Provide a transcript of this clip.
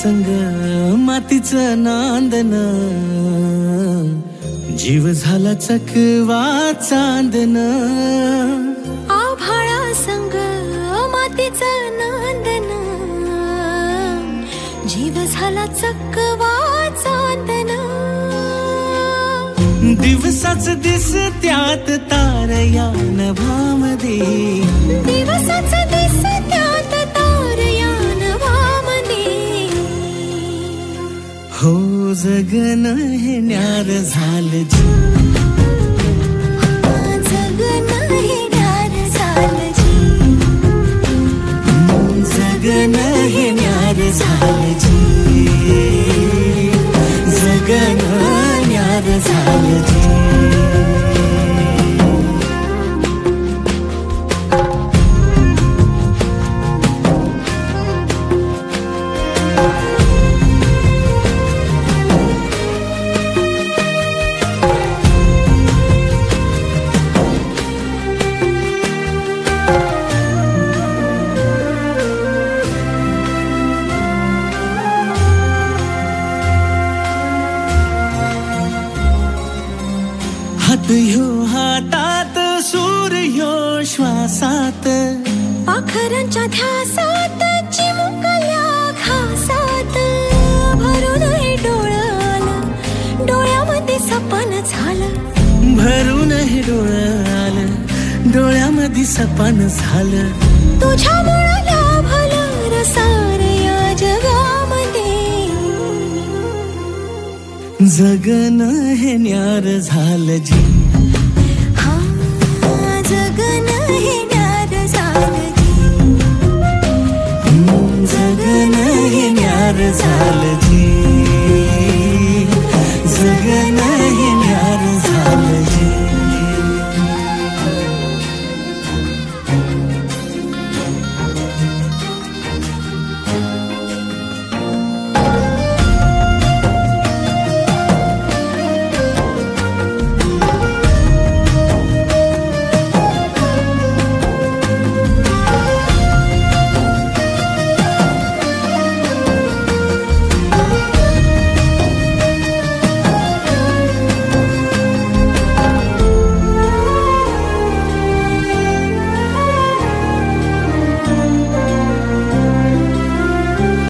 संग मातीचं नांदन, जीव झाला चकवा चांदन. आभाळा संग मातीचं नांदन, जीव झाला चकवा चांदन. दिवसाच दिसत्यात तारया नभामध्ये, दिवसाच दिसत्यात तारया नभामध्ये. हो जगन हे न्यार झालं जी, जगन हे न्यार झालं जी. जगन हे न्यार झालं जी, जगन न्यार झालं जी. हात ह्यो हातात, सूर ह्यो श्वासात, पाखरांच्या ध्यासात, चिमुकल्या घासात. भरून हे डोळं डोळ्यामध्ये सपन झालं, भरून हे डोळं आलं, डोळ्यामध्ये सपन झालं. तुझ्यामुळं लाभलं रसार या जगामध्ये. जगन हे न्यार झालं जी,